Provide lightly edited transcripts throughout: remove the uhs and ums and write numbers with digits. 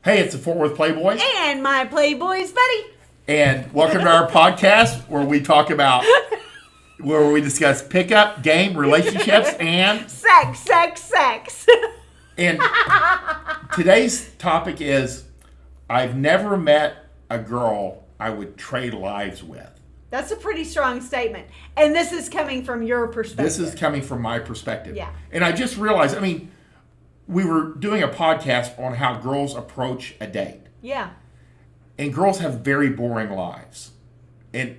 Hey, it's the Fort Worth Playboy. And my Playboys Bunny. And welcome to our podcast where we talk about, where we discuss pickup, game, relationships, and... Sex. And today's topic is, I've never met a girl I would trade lives with. That's a pretty strong statement. And this is coming from your perspective. This is coming from my perspective. Yeah. And I just realized, we were doing a podcast on how girls approach a date. Yeah. And girls have very boring lives. And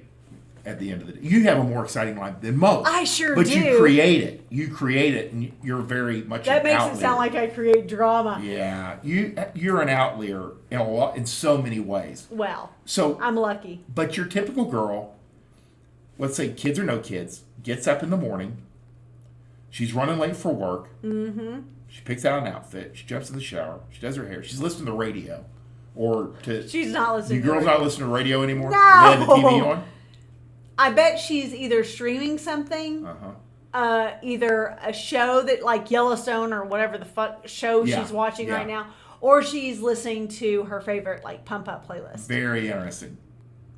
at the end of the day, you have a more exciting life than most. I sure but do. But you create it. You create it, and you're very much that an makes outlier. it sound like I create drama. Yeah. You're an outlier in so many ways. Well, so I'm lucky. But your typical girl, let's say kids or no kids, gets up in the morning. She's running late for work. Mm-hmm. She picks out an outfit. She jumps in the shower. She does her hair. She's listening to radio. She's not listening to radio. You girls not listening to radio anymore? No. They have the TV on? I bet she's either streaming something, either a show that like Yellowstone or whatever the fuck show she's watching right now, or she's listening to her favorite like pump up playlist. Very interesting.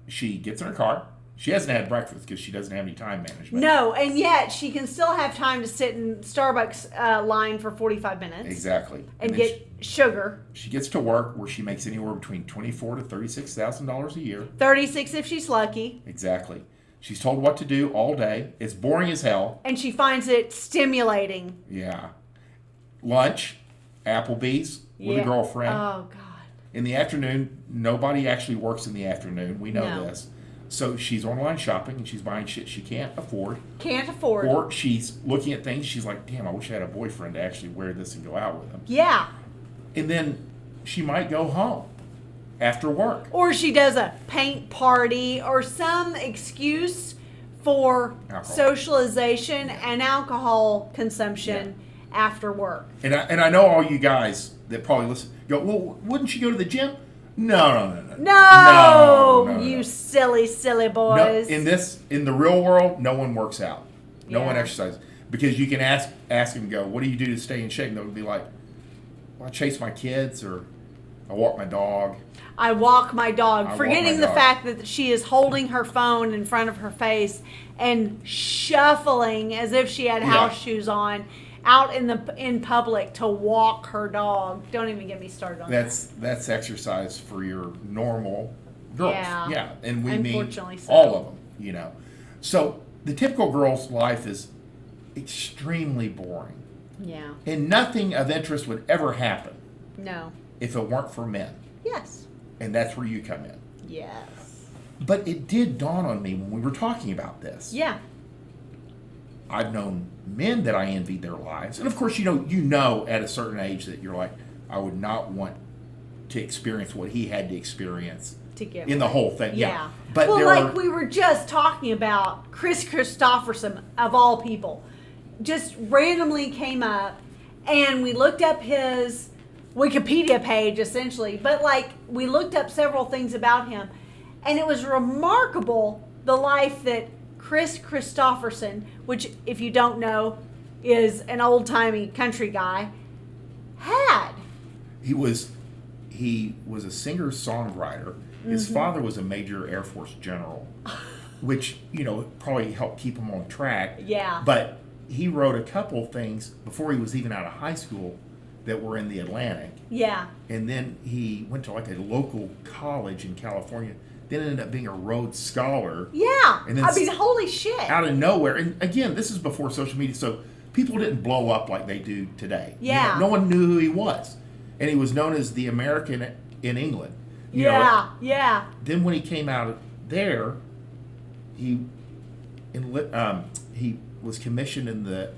She gets in her car. She hasn't had breakfast because she doesn't have any time management. No, and yet she can still have time to sit in Starbucks line for 45 minutes. Exactly. And get sugar. She gets to work where she makes anywhere between $24,000 to $36,000 a year. 36 if she's lucky. Exactly. She's told what to do all day. It's boring as hell. And she finds it stimulating. Yeah. Lunch, Applebee's with a girlfriend. Oh, God. In the afternoon, nobody actually works in the afternoon. We know this. So she's online shopping and she's buying shit she can't afford. Or she's looking at things. She's like, damn, I wish I had a boyfriend to actually wear this and go out with him. Yeah. And then she might go home after work. Or she does a paint party or some excuse for socialization and alcohol consumption after work. And I know all you guys that probably listen go, well, wouldn't she go to the gym? No, you silly boys. No, in the real world, no one works out. No one exercises. Because you can ask them, go, what do you do to stay in shape? And they would be like, well, I chase my kids or I walk my dog. I walk my dog. Forgetting the fact that she is holding her phone in front of her face and shuffling as if she had house shoes on out in public to walk her dog. Don't even get me started on that. That's exercise for your normal girls. Yeah. And we mean so. all of them, So the typical girl's life is extremely boring. Yeah. And nothing of interest would ever happen. No. If it weren't for men. Yes. And that's where you come in. Yes. But it did dawn on me when we were talking about this. Yeah. I've known men that I envied their lives. And of course, you know at a certain age that you're like, I would not want to experience what he had to experience in the whole thing. Yeah. But we were just talking about Chris Christopherson, of all people, just randomly came up and we looked up his Wikipedia page, essentially. But we looked up several things about him. And it was remarkable the life that Chris Christopherson, which, if you don't know, is an old-timey country guy, had. He was a singer-songwriter. His father was a major Air Force general, which, probably helped keep him on track. Yeah. But he wrote a couple things before he was even out of high school that were in the Atlantic. Yeah. And then he went to a local college in California. Then ended up being a Rhodes Scholar. Yeah. And then holy shit. Out of nowhere. And again, this is before social media, so people didn't blow up like they do today. Yeah. No one knew who he was. And he was known as the American in England. Yeah. Then when he came out there, he was commissioned in the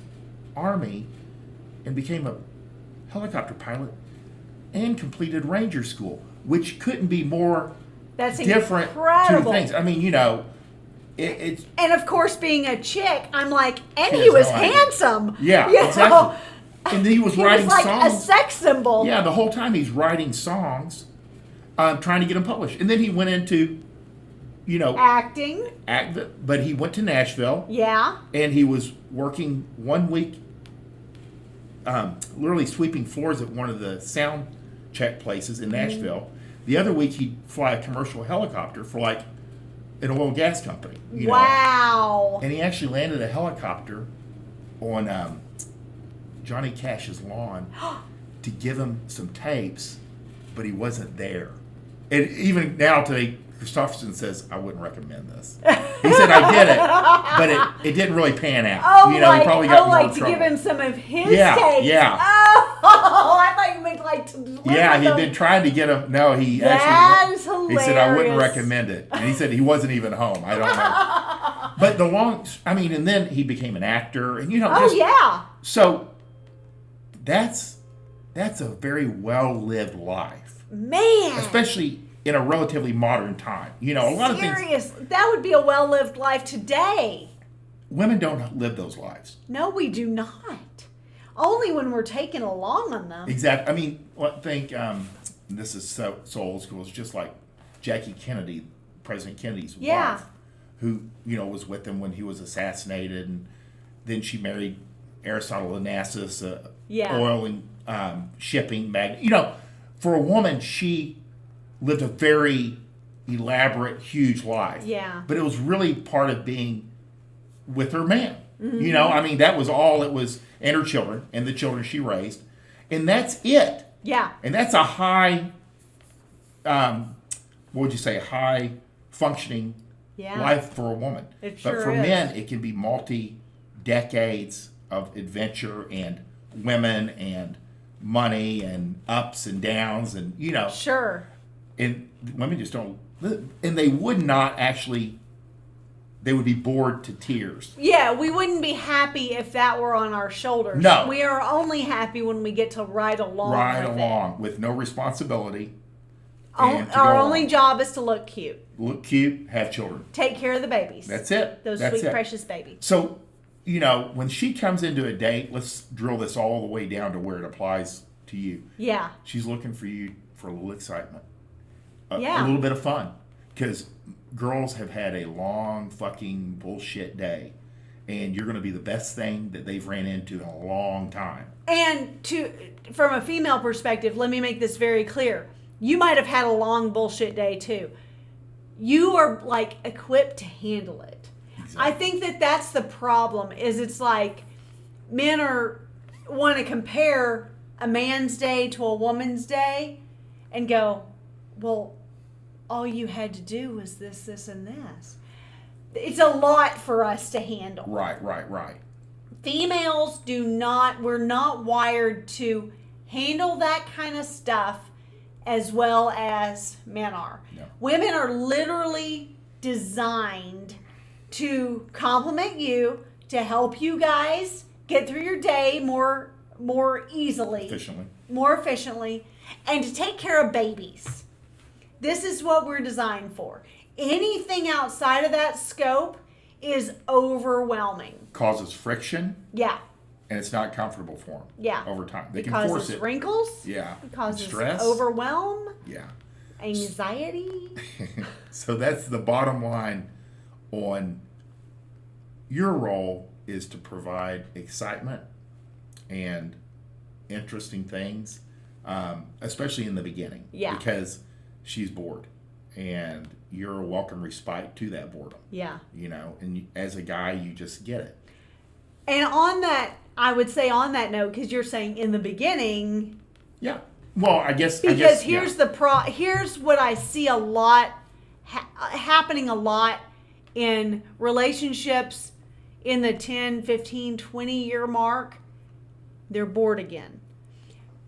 Army and became a helicopter pilot and completed Ranger School, which couldn't be more... That's different incredible. Two things. It's... And of course, being a chick, I'm like, and he was handsome. Yeah, exactly. And he was writing songs. He was like a sex symbol. Yeah, the whole time he's writing songs, trying to get them published. And then he went into, acting. But he went to Nashville. Yeah. And he was working 1 week, literally sweeping floors at one of the sound check places in Nashville. The other week he'd fly a commercial helicopter for like an oil and gas company. Wow. And he actually landed a helicopter on Johnny Cash's lawn to give him some tapes, but he wasn't there. And even now today, Christopherson says, I wouldn't recommend this. He said, I did it, but it didn't really pan out. Oh, he probably got more to trouble. give him some of his tapes. Yeah. Oh, I thought you meant like to deliver Yeah, them. he'd been trying to get him. No, he That is actually. He said, I wouldn't hilarious. recommend it. And he said he wasn't even home. I don't know. But and then he became an actor. And, yeah. So that's a very well-lived life. Man. Especially in a relatively modern time. A lot of things. Serious. That would be a well-lived life today. Women don't live those lives. No, we do not. Only when we're taken along on them. Exactly. I mean, think this is so old school. It's just like Jackie Kennedy, President Kennedy's wife, who was with him when he was assassinated, and then she married Aristotle Onassis, oil and shipping magnate. For a woman, she lived a very elaborate, huge life. Yeah. But it was really part of being with her man. Mm-hmm. That was all it was, and her children, and the children she raised. And that's it. Yeah. And that's a high, what would you say, high functioning life for a woman. It but sure for is. men, it can be multi-decades of adventure and women and money and ups and downs and, Sure. And women just don't, and they would not actually, they would be bored to tears. Yeah, we wouldn't be happy if that were on our shoulders. No. We are only happy when we get to ride along with no responsibility. Our only job is to look cute. Look cute, have children. Take care of the babies. That's it. Those That's sweet, it. precious babies. So, when she comes into a date, let's drill this all the way down to where it applies to you. Yeah. She's looking for you for a little excitement. A Yeah. little bit of fun. Because girls have had a long fucking bullshit day. And you're going to be the best thing that they've ran into in a long time. And from a female perspective, let me make this very clear. You might have had a long bullshit day too. You are like equipped to handle it. Exactly. I think that's the problem. Is it's like men want to compare a man's day to a woman's day, and go, well, all you had to do was this, this, and this. It's a lot for us to handle. Right. Females we're not wired to handle that kind of stuff as well as men are. No. Women are literally designed to compliment you, to help you guys get through your day more easily. More efficiently, and to take care of babies. This is what we're designed for. Anything outside of that scope is overwhelming. Causes friction. Yeah. And it's not comfortable for them. Yeah. Over time. They It can causes force it. wrinkles. Yeah. It causes stress. overwhelm. Yeah. Anxiety. So that's the bottom line on your role, is to provide excitement and interesting things, especially in the beginning. Yeah. Because she's bored, and you're a welcome respite to that boredom. Yeah. And as a guy, you just get it. And on that, I would say on that note, because you're saying in the beginning. Yeah. Well, I guess. Here's here's what I see a lot happening a lot in relationships in the 10, 15, 20 year mark. They're bored again.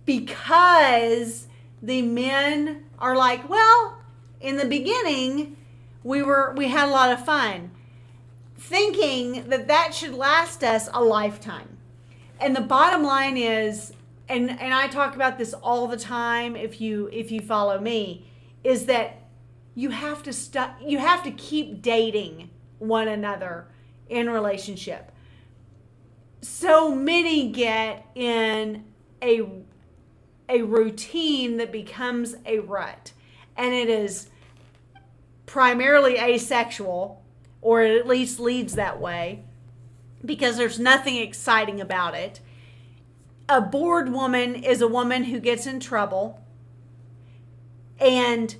Because the men are like, well, in the beginning, we had a lot of fun, thinking that should last us a lifetime. And the bottom line is, and I talk about this all the time if you follow me, is that you have to keep dating one another in relationship. So many get in a routine that becomes a rut, and it is primarily asexual, or it at least leads that way, because there's nothing exciting about it. A bored woman is a woman who gets in trouble And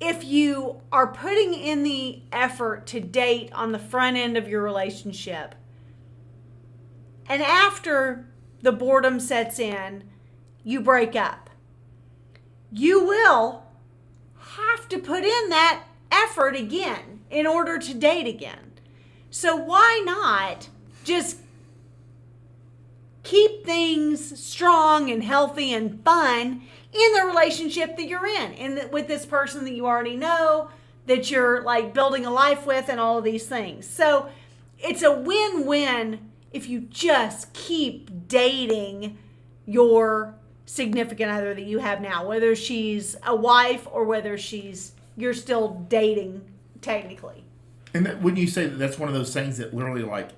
if you are putting in the effort to date on the front end of your relationship, and after the boredom sets in, you break up, you will have to put in that effort again in order to date again. So why not just keep things strong and healthy and fun in the relationship that you're in with this person that you already know, that you're like building a life with, and all of these things. So it's a win-win if you just keep dating your significant other that you have now, whether she's a wife or whether you're still dating technically. And wouldn't you say that that's one of those things that literally, like,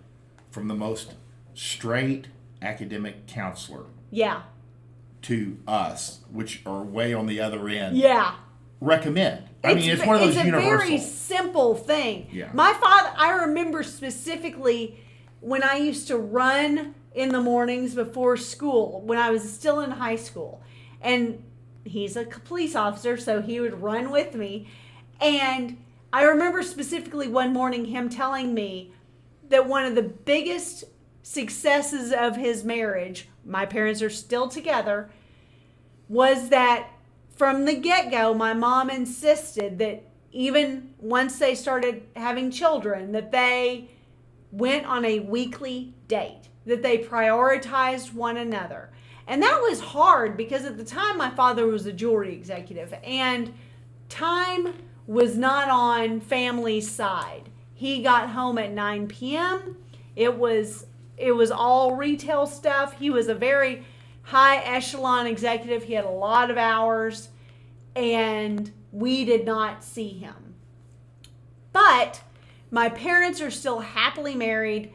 from the most straight academic counselor, yeah, to us, which are way on the other end, yeah, recommend? I mean, it's one of those universal. It's a very simple thing. Yeah. My father, I remember specifically when I used to run in the mornings before school, when I was still in high school, and he's a police officer, so he would run with me. And I remember specifically one morning him telling me that one of the biggest successes of his marriage, my parents are still together, was that from the get-go, my mom insisted that even once they started having children, that they went on a weekly date, that they prioritized one another. And that was hard because at the time my father was a jewelry executive and time was not on family's side. He got home at 9 p.m. It was all retail stuff. He was a very high echelon executive. He had a lot of hours and we did not see him. But my parents are still happily married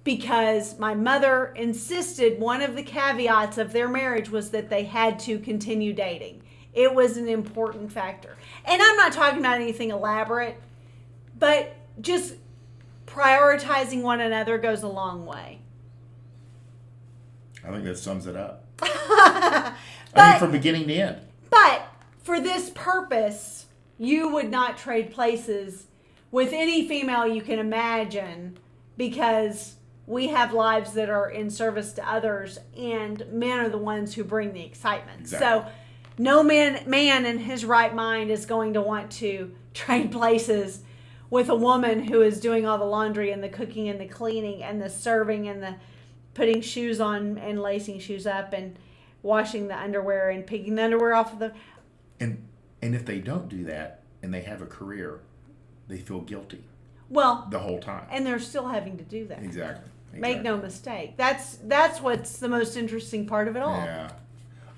because my mother insisted one of the caveats of their marriage was that they had to continue dating. It was an important factor. And I'm not talking about anything elaborate, but just prioritizing one another goes a long way. I think that sums it up. I mean, from beginning to end. But for this purpose, you would not trade places with any female you can imagine, because we have lives that are in service to others, and men are the ones who bring the excitement. Exactly. So no man in his right mind is going to want to trade places with a woman who is doing all the laundry and the cooking and the cleaning and the serving and the putting shoes on and lacing shoes up and washing the underwear and picking the underwear off of the... And if they don't do that and they have a career, they feel guilty. Well, the whole time. And they're still having to do that. Exactly. Make no mistake. That's what's the most interesting part of it all. Yeah.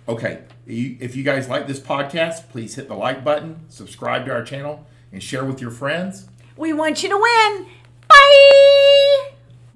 Okay. If you guys like this podcast, please hit the like button, subscribe to our channel, and share with your friends. We want you to win.